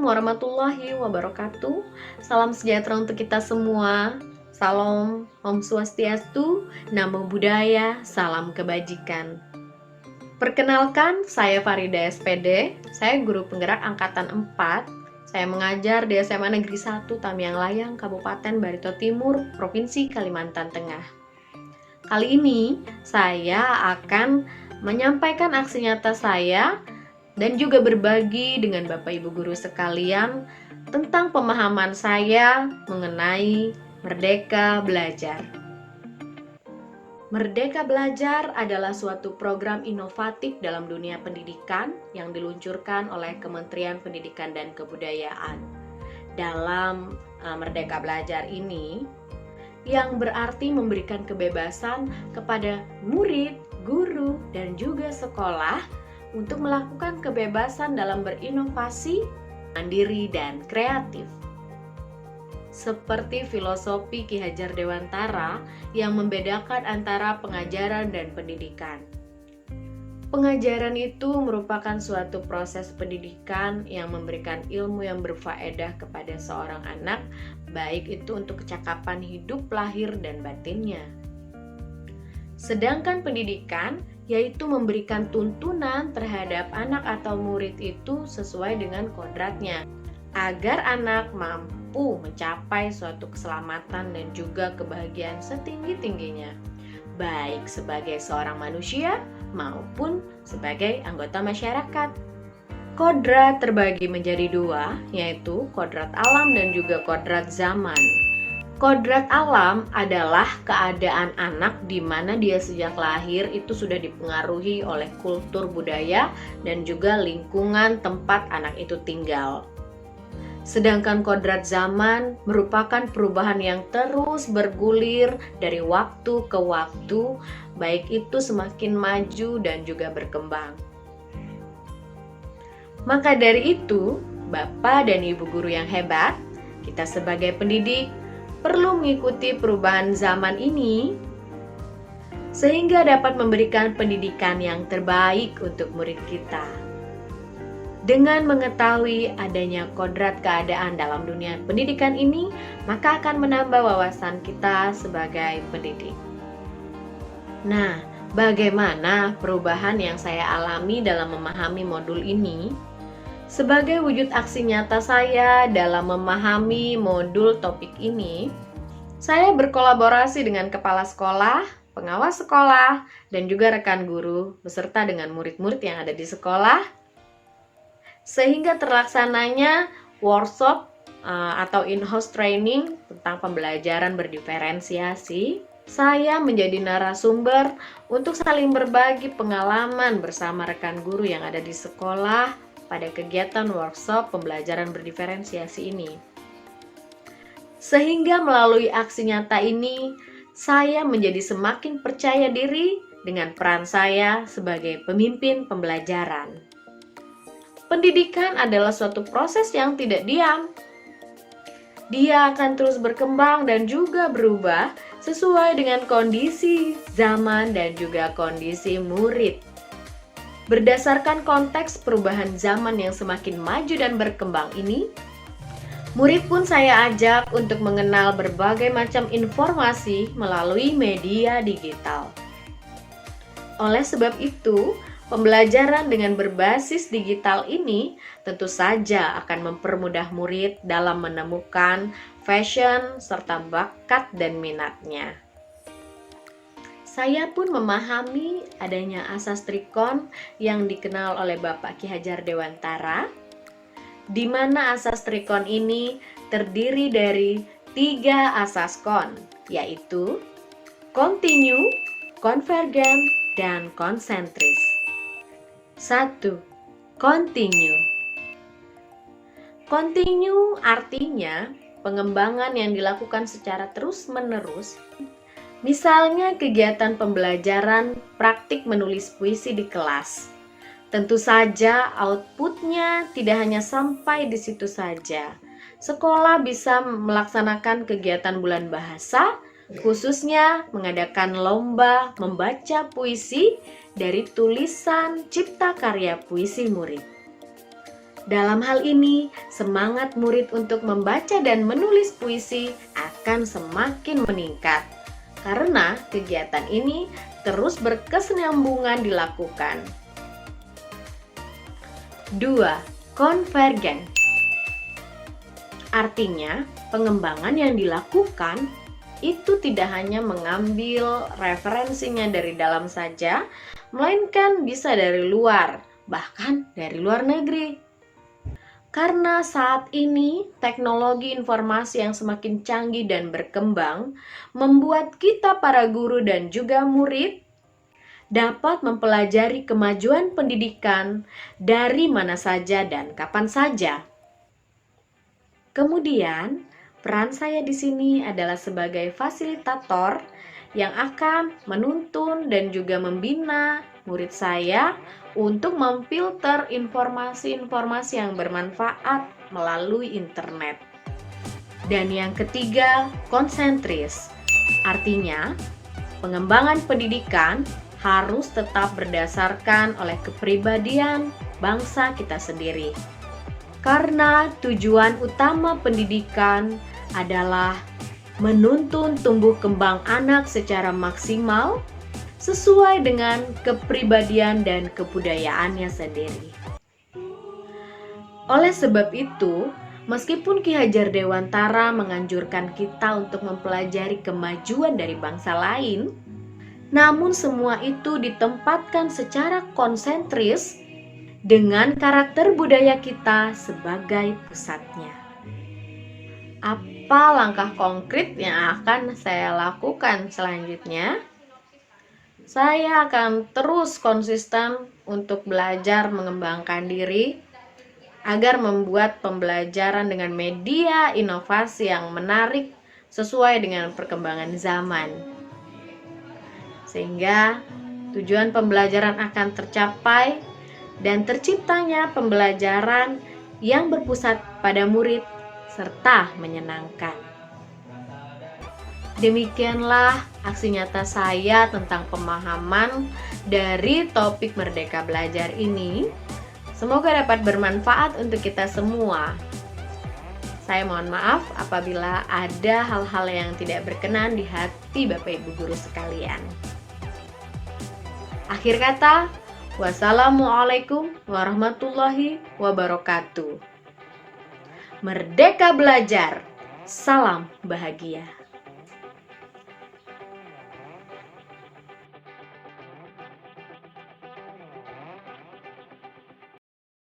warahmatullahi wabarakatuh. Salam sejahtera untuk kita semua. Salam, Om Swastiastu, Namo Buddhaya, salam kebajikan. Perkenalkan, saya Farida SPD. Saya guru penggerak angkatan 4. Saya mengajar di SMA Negeri 1 Tamiang Layang, Kabupaten Barito Timur, Provinsi Kalimantan Tengah. Kali ini saya akan menyampaikan aksi nyata saya dan juga berbagi dengan Bapak Ibu guru sekalian tentang pemahaman saya mengenai Merdeka Belajar. Merdeka Belajar adalah suatu program inovatif dalam dunia pendidikan yang diluncurkan oleh Kementerian Pendidikan dan Kebudayaan. Dalam Merdeka Belajar ini, yang berarti memberikan kebebasan kepada murid, guru, dan juga sekolah untuk melakukan kebebasan dalam berinovasi, mandiri, dan kreatif. Seperti filosofi Ki Hajar Dewantara yang membedakan antara pengajaran dan pendidikan. Pengajaran itu merupakan suatu proses pendidikan yang memberikan ilmu yang berfaedah kepada seorang anak, baik itu untuk kecakapan hidup, lahir, dan batinnya. Sedangkan pendidikan yaitu memberikan tuntunan terhadap anak atau murid itu sesuai dengan kodratnya, agar anak mampu mencapai suatu keselamatan dan juga kebahagiaan setinggi-tingginya, baik sebagai seorang manusia maupun sebagai anggota masyarakat. Kodrat terbagi menjadi dua, yaitu kodrat alam dan juga kodrat zaman. Kodrat alam adalah keadaan anak di mana dia sejak lahir itu sudah dipengaruhi oleh kultur budaya dan juga lingkungan tempat anak itu tinggal. Sedangkan kodrat zaman merupakan perubahan yang terus bergulir dari waktu ke waktu, baik itu semakin maju dan juga berkembang. Maka dari itu, Bapak dan Ibu guru yang hebat, kita sebagai pendidik perlu mengikuti perubahan zaman ini sehingga dapat memberikan pendidikan yang terbaik untuk murid kita. Dengan mengetahui adanya kodrat keadaan dalam dunia pendidikan ini, maka akan menambah wawasan kita sebagai pendidik. Nah, bagaimana perubahan yang saya alami dalam memahami modul ini? Sebagai wujud aksi nyata saya dalam memahami modul topik ini, saya berkolaborasi dengan kepala sekolah, pengawas sekolah, dan juga rekan guru beserta dengan murid-murid yang ada di sekolah, sehingga terlaksananya workshop atau in-house training tentang pembelajaran berdiferensiasi. Saya menjadi narasumber untuk saling berbagi pengalaman bersama rekan guru yang ada di sekolah pada kegiatan workshop pembelajaran berdiferensiasi ini. Sehingga melalui aksi nyata ini, saya menjadi semakin percaya diri dengan peran saya sebagai pemimpin pembelajaran. Pendidikan adalah suatu proses yang tidak diam. Dia akan terus berkembang dan juga berubah sesuai dengan kondisi zaman dan juga kondisi murid. Berdasarkan konteks perubahan zaman yang semakin maju dan berkembang ini, murid pun saya ajak untuk mengenal berbagai macam informasi melalui media digital. Oleh sebab itu, pembelajaran dengan berbasis digital ini tentu saja akan mempermudah murid dalam menemukan passion serta bakat dan minatnya. Saya pun memahami adanya asas trikon yang dikenal oleh Bapak Ki Hajar Dewantara, di mana asas trikon ini terdiri dari 3 asas kon, yaitu continue, konvergen, dan konsentris. 1. Continue. Continue artinya pengembangan yang dilakukan secara terus-menerus. Misalnya kegiatan pembelajaran praktik menulis puisi di kelas. Tentu saja outputnya tidak hanya sampai di situ saja. Sekolah bisa melaksanakan kegiatan bulan bahasa, khususnya mengadakan lomba membaca puisi dari tulisan cipta karya puisi murid. Dalam hal ini, semangat murid untuk membaca dan menulis puisi akan semakin meningkat karena kegiatan ini terus berkesinambungan dilakukan. 2. Konvergen. Artinya, pengembangan yang dilakukan itu tidak hanya mengambil referensinya dari dalam saja, melainkan bisa dari luar, bahkan dari luar negeri. Karena saat ini teknologi informasi yang semakin canggih dan berkembang membuat kita para guru dan juga murid dapat mempelajari kemajuan pendidikan dari mana saja dan kapan saja. Kemudian, peran saya di sini adalah sebagai fasilitator yang akan menuntun dan juga membina murid saya untuk memfilter informasi-informasi yang bermanfaat melalui internet. Dan yang ketiga, konsentris. Artinya, pengembangan pendidikan harus tetap berdasarkan oleh kepribadian bangsa kita sendiri. Karena tujuan utama pendidikan adalah menuntun tumbuh kembang anak secara maksimal sesuai dengan kepribadian dan kebudayaannya sendiri. Oleh sebab itu, meskipun Ki Hajar Dewantara menganjurkan kita untuk mempelajari kemajuan dari bangsa lain, namun semua itu ditempatkan secara konsentris dengan karakter budaya kita sebagai pusatnya. Apa langkah konkret yang akan saya lakukan selanjutnya? Saya akan terus konsisten untuk belajar mengembangkan diri agar membuat pembelajaran dengan media inovasi yang menarik sesuai dengan perkembangan zaman. Sehingga tujuan pembelajaran akan tercapai dan terciptanya pembelajaran yang berpusat pada murid serta menyenangkan. Demikianlah aksi nyata saya tentang pemahaman dari topik Merdeka Belajar ini. Semoga dapat bermanfaat untuk kita semua. Saya mohon maaf apabila ada hal-hal yang tidak berkenan di hati Bapak Ibu guru sekalian. Akhir kata, wassalamualaikum warahmatullahi wabarakatuh. Merdeka Belajar, salam bahagia.